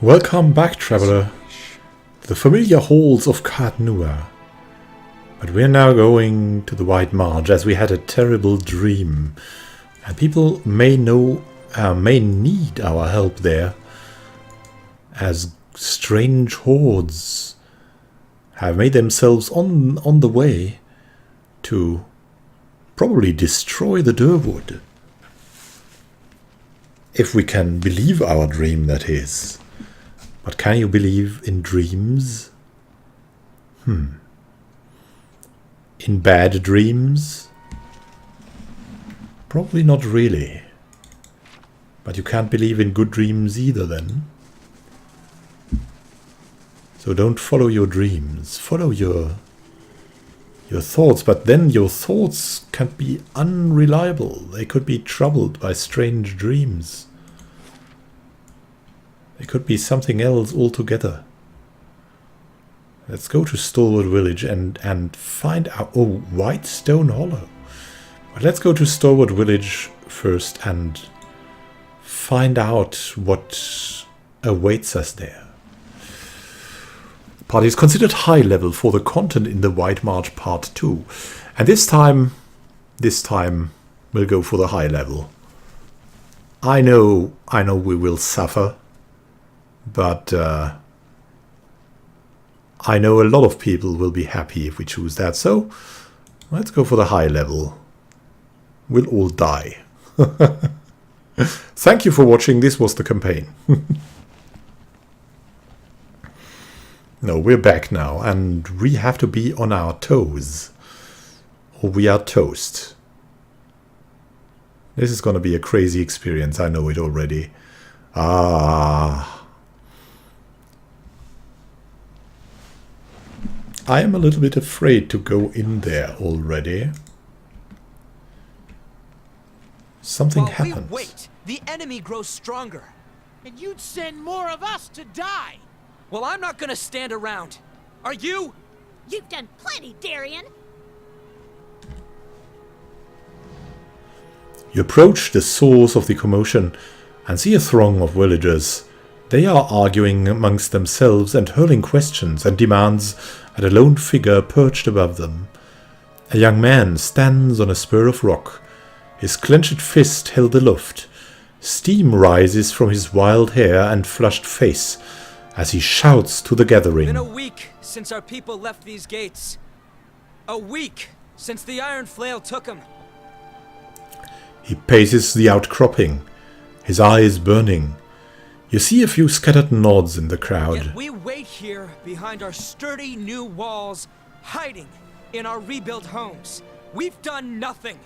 Welcome back, traveler, to the familiar halls of Katnua. But we're now going to the White March, as we had a terrible dream, and people may need our help there, as strange hordes have made themselves on the way to probably destroy the Durwood. If we can believe our dream, that is. But can you believe in dreams? In bad dreams? Probably not really. But you can't believe in good dreams either then. So don't follow your dreams. Follow your thoughts. But then your thoughts can be unreliable. They could be troubled by strange dreams. It could be something else altogether. Let's go to Stalwart Village and find out... Oh, Whitestone Hollow. But let's go to Stalwart Village first and find out what awaits us there. Party is considered high level for the content in the White March Part 2. And this time we'll go for the high level. I know we will suffer. But I know a lot of people will be happy if we choose that. So let's go for the high level. We'll all die. Thank you for watching. This was the campaign. No, we're back now. And we have to be on our toes. Or we are toast. This is going to be a crazy experience. I know it already. I am a little bit afraid to go in there already. Something happens. While we wait, the enemy grows stronger. And you'd send more of us to die. Well, I'm not gonna stand around. Are you? You've done plenty, Darian. You approach the source of the commotion and see a throng of villagers. They are arguing amongst themselves and hurling questions and demands at a lone figure perched above them. A young man stands on a spur of rock, his clenched fist held aloft. Steam rises from his wild hair and flushed face as he shouts to the gathering. It's been a week since our people left these gates. A week since the Iron Flail took them. He paces the outcropping, his eyes burning. You see a few scattered nods in the crowd. Yet we wait here behind our sturdy new walls, hiding in our rebuilt homes. We've done nothing.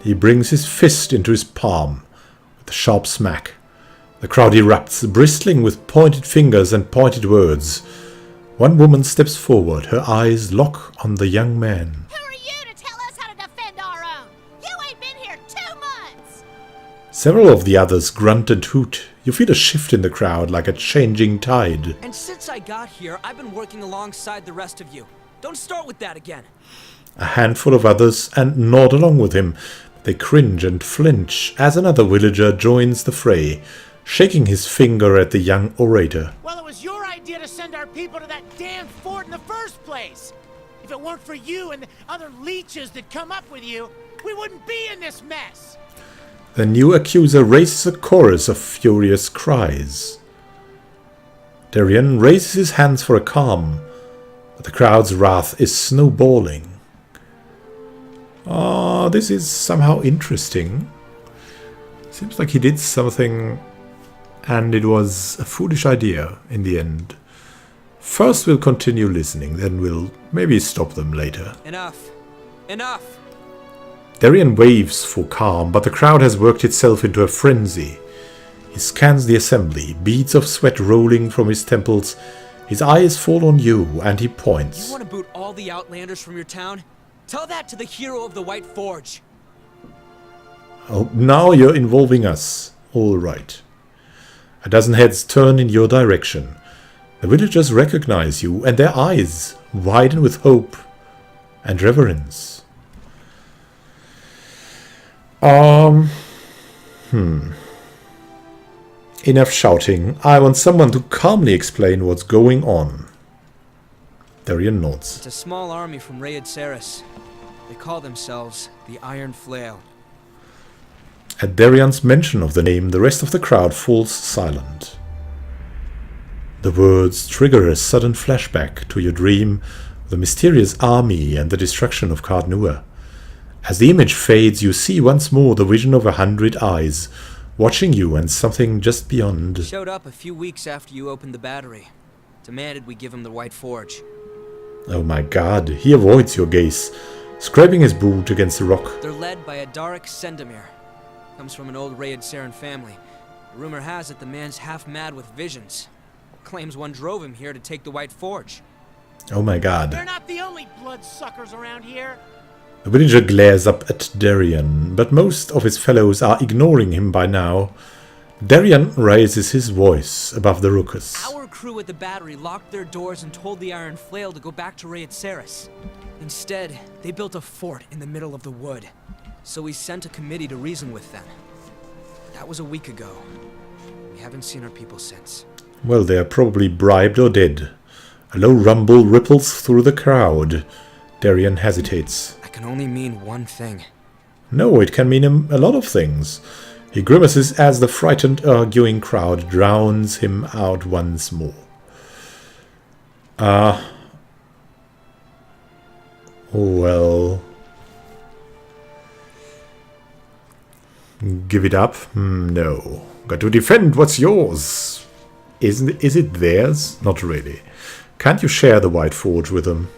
He brings his fist into his palm with a sharp smack. The crowd erupts, bristling with pointed fingers and pointed words. One woman steps forward, her eyes lock on the young man. Who are you to tell us how to defend our own? You ain't been here 2 months. Several of the others grunt and hoot. You feel a shift in the crowd like a changing tide. And since I got here, I've been working alongside the rest of you. Don't start with that again. A handful of others and nod along with him. They cringe and flinch as another villager joins the fray, shaking his finger at the young orator. Well, it was your idea to send our people to that damn fort in the first place. If it weren't for you and the other leeches that come up with you, we wouldn't be in this mess. The new accuser raises a chorus of furious cries. Darian raises his hands for a calm, but the crowd's wrath is snowballing. This is somehow interesting. Seems like he did something and it was a foolish idea in the end. First we'll continue listening, then we'll maybe stop them later. Enough. Enough. Darian waves for calm, but the crowd has worked itself into a frenzy. He scans the assembly, beads of sweat rolling from his temples. His eyes fall on you, and he points. You want to boot all the Outlanders from your town? Tell that to the hero of the White Forge. Oh, now you're involving us. All right. A dozen heads turn in your direction. The villagers recognize you, and their eyes widen with hope and reverence. Enough shouting. I want someone to calmly explain what's going on. Darian nods. It's a small army from Renegades. They call themselves the Iron Flail. At Darian's mention of the name, the rest of the crowd falls silent. The words trigger a sudden flashback to your dream of the mysterious army and the destruction of Cardnua. As the image fades, you see once more the vision of 100 eyes, watching you and something just beyond. Showed up a few weeks after you opened the battery. Demanded we give him the White Forge. Oh my god, he avoids your gaze, scraping his boot against the rock. They're led by Adaric Sendamir. Comes from an old Rayed Saren family. The rumor has it the man's half mad with visions. Claims one drove him here to take the White Forge. Oh my god. They're not the only bloodsuckers around here. The villager glares up at Darian, but most of his fellows are ignoring him by now. Darian raises his voice above the ruckus. Our crew at the battery locked their doors and told the Iron Flail to go back to Rayed Saris. Instead, they built a fort in the middle of the wood. So we sent a committee to reason with them. That was a week ago. We haven't seen our people since. Well, they are probably bribed or dead. A low rumble ripples through the crowd. Darian hesitates. That can only mean one thing. No, it can mean a lot of things. He grimaces as the frightened, arguing crowd drowns him out once more. Well... Give it up? No. Got to defend what's yours. Is it theirs? Not really. Can't you share the White Forge with them?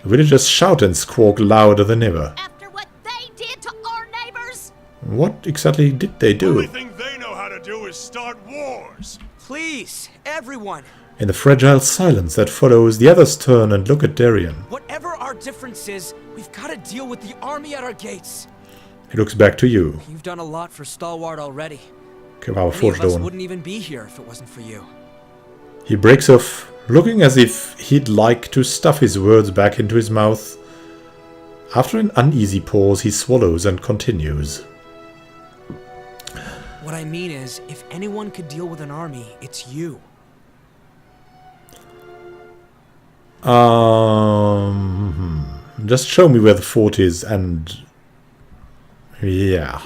The villagers shout and squawk louder than ever. After what they did to our neighbors? What exactly did they do? The only thing they know how to do is start wars. Please, everyone! In the fragile silence that follows, the others turn and look at Darian. Whatever our difference is, we've got to deal with the army at our gates. He looks back to you. You've done a lot for Stalwart already. Many Many of us wouldn't even be here if it wasn't for you. He breaks off, looking as if he'd like to stuff his words back into his mouth. After an uneasy pause, he swallows and continues. What I mean is, if anyone could deal with an army, it's you. Just show me where the fort is and... Yeah.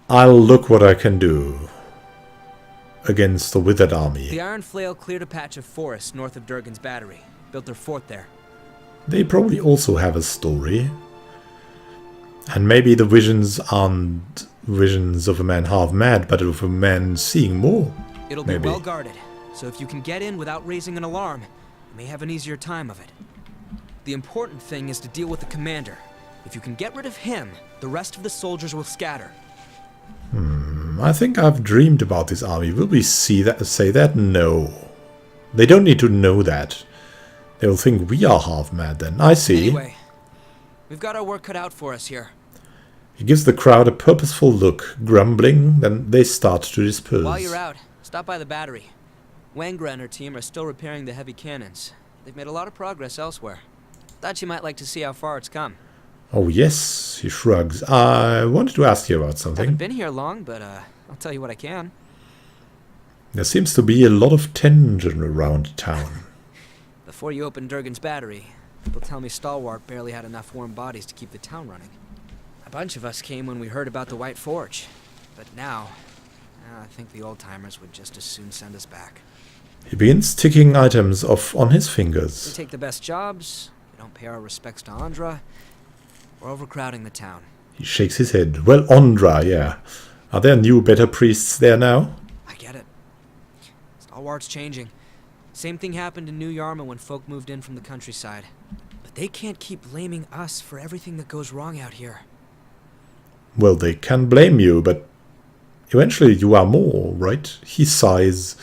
I'll look what I can do against the withered army. The Iron Flail cleared a patch of forest north of Durgan's battery. Built their fort there. They probably also have a story. And maybe the visions aren't visions of a man half mad, but of a man seeing more. It'll be well guarded, so if you can get in without raising an alarm, you may have an easier time of it. The important thing is to deal with the commander. If you can get rid of him, the rest of the soldiers will scatter. I think I've dreamed about this army. Will we say that? No. They don't need to know that. They'll think we are half mad then. I see. Anyway, we've got our work cut out for us here. He gives the crowd a purposeful look, grumbling, then they start to disperse. While you're out, stop by the battery. Wangra and her team are still repairing the heavy cannons. They've made a lot of progress elsewhere. Thought you might like to see how far it's come. Oh yes, he shrugs. I wanted to ask you about something. Haven't been here long, but I'll tell you what I can. There seems to be a lot of tension around town. Before you opened Durgan's battery, people tell me Stalwart barely had enough warm bodies to keep the town running. A bunch of us came when we heard about the White Forge, but now, I think the old-timers would just as soon send us back. He begins ticking items off on his fingers. We take the best jobs, we don't pay our respects to Andra, we're overcrowding the town. He shakes his head. Well, Andra, yeah. Are there new, better priests there now? I get it. Stalwart's changing. Same thing happened in New Yarma when folk moved in from the countryside. But they can't keep blaming us for everything that goes wrong out here. Well, they can blame you, but eventually you are more, right? He sighs,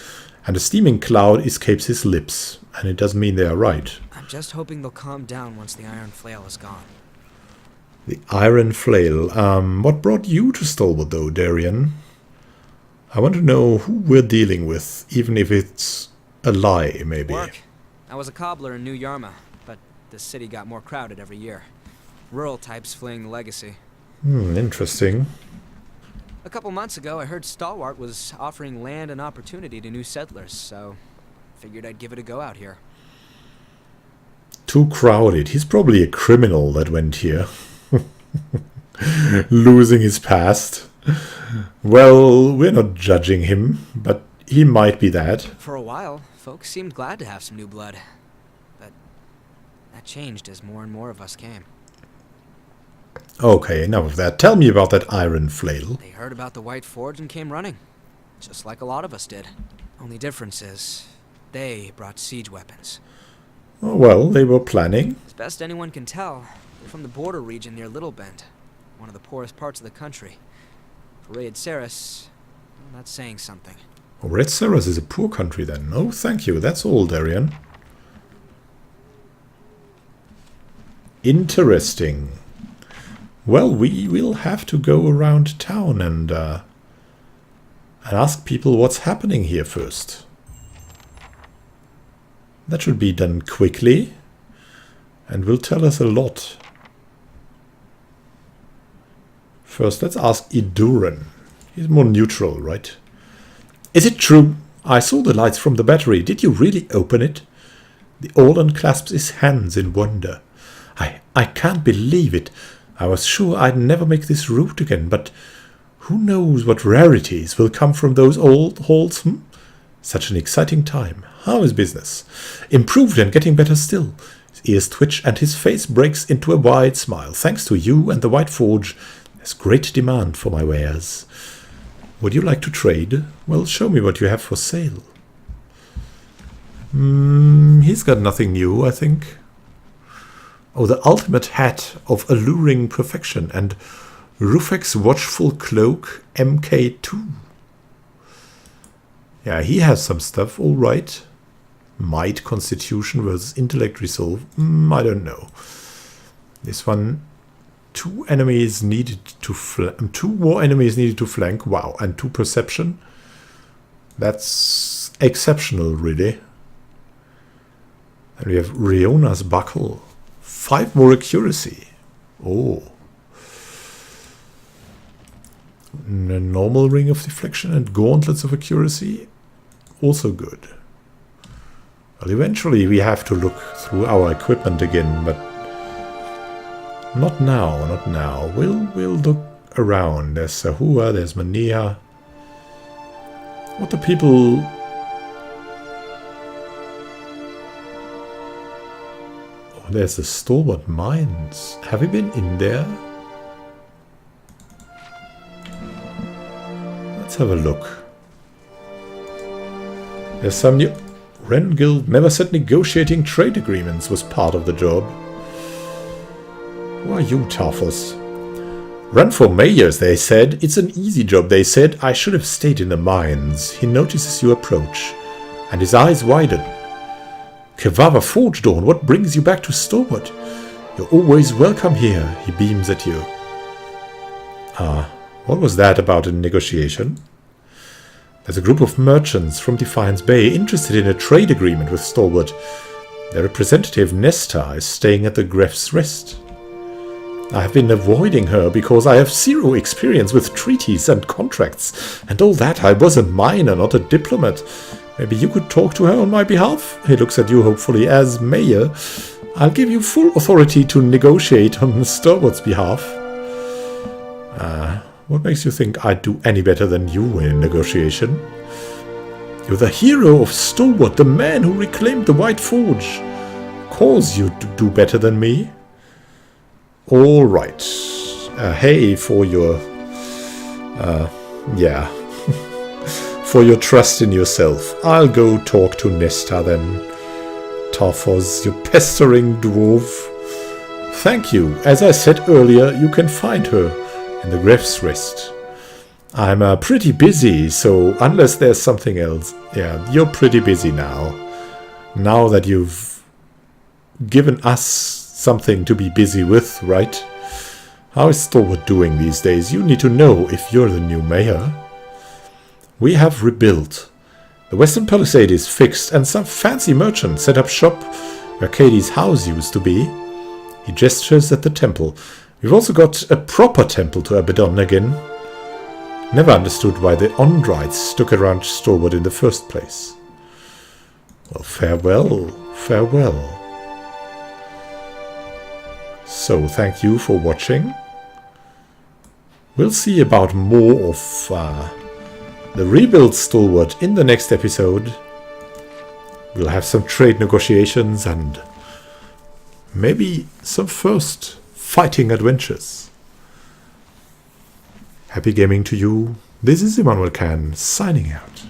and a steaming cloud escapes his lips, and it doesn't mean they are right. I'm just hoping they'll calm down once the Iron Flail is gone. The Iron Flail. What brought you to Stalwart, though, Darian? I want to know who we're dealing with, even if it's a lie, maybe. Work. I was a cobbler in New Yarma, but the city got more crowded every year. Rural types fleeing the legacy. Interesting. A couple months ago, I heard Stalwart was offering land and opportunity to new settlers, so figured I'd give it a go out here. Too crowded. He's probably a criminal that went here. Losing his past. Well, we're not judging him, but he might be that. For a while, folks seemed glad to have some new blood. But that changed as more and more of us came. Okay, enough of that. Tell me about that iron flail. They heard about the White Forge and came running. Just like a lot of us did. Only difference is, they brought siege weapons. Oh, well, they were planning. As best anyone can tell, they're from the border region near Little Bend, one of the poorest parts of the country. For Raid Ceres, well, that's saying something. Oh, Red Ceres is a poor country then. Oh, thank you. That's all, Darian. Interesting. Well, we will have to go around town and ask people what's happening here first. That should be done quickly and will tell us a lot. First, let's ask Iduran. He's more neutral, right? Is it true? I saw the lights from the battery. Did you really open it? The Orlan clasps his hands in wonder. I can't believe it. I was sure I'd never make this route again, but who knows what rarities will come from those old halls, Such an exciting time. How is business? Improved and getting better still. His ears twitch and his face breaks into a wide smile. Thanks to you and the White Forge, there's great demand for my wares. Would you like to trade? Well, show me what you have for sale. He's got nothing new, I think. Oh, the ultimate hat of alluring perfection and Rufek's watchful cloak MK2. Yeah, he has some stuff, all right. Might, constitution versus intellect resolve. I don't know. This one, two more enemies needed to flank. Wow, and 2 perception. That's exceptional, really. And we have Riona's buckle. 5 more accuracy. Oh. A normal ring of deflection and gauntlets of accuracy. Also good. Well, eventually we have to look through our equipment again, but not now, not now. We'll look around. There's Sahua, there's Mania. What do people... Oh, there's the Stalwart Mines. Have we been in there? Let's have a look. There's some new... Ren Guild never said negotiating trade agreements was part of the job. Who are you, Tarfos? Run for mayors, they said. It's an easy job, they said. I should have stayed in the mines. He notices you approach, and his eyes widen. Kevava Forgedawn, what brings you back to Stalwart? You're always welcome here, he beams at you. What was that about a negotiation? There's a group of merchants from Defiance Bay interested in a trade agreement with Stalwart. Their representative, Nesta, is staying at the Gref's Rest. I have been avoiding her because I have 0 experience with treaties and contracts, and all that. I was a miner, not a diplomat. Maybe you could talk to her on my behalf? He looks at you hopefully. As mayor, I'll give you full authority to negotiate on Stalwart's behalf. What makes you think I'd do any better than you in a negotiation? You're the hero of Stalwart, the man who reclaimed the White Forge. Calls you to do better than me? All right. Hey, for your... yeah. For your trust in yourself. I'll go talk to Nesta then. Tarfos, you pestering dwarf. Thank you. As I said earlier, you can find her in the Gref's Rest. I'm pretty busy, so unless there's something else... Yeah, you're pretty busy now. Now that you've given us something to be busy with, right? How is Stalwart doing these days? You need to know if you're the new mayor. We have rebuilt. The Western Palisade is fixed, and some fancy merchant set up shop where Katie's house used to be. He gestures at the temple. We've also got a proper temple to Abaddon again. Never understood why the Ondrites stuck around Stalwart in the first place. Well, farewell, farewell. So, thank you for watching. We'll see about more of the rebuild Stalwart in the next episode. We'll have some trade negotiations and maybe some first fighting adventures. Happy gaming to you. This is Immanuel signing out.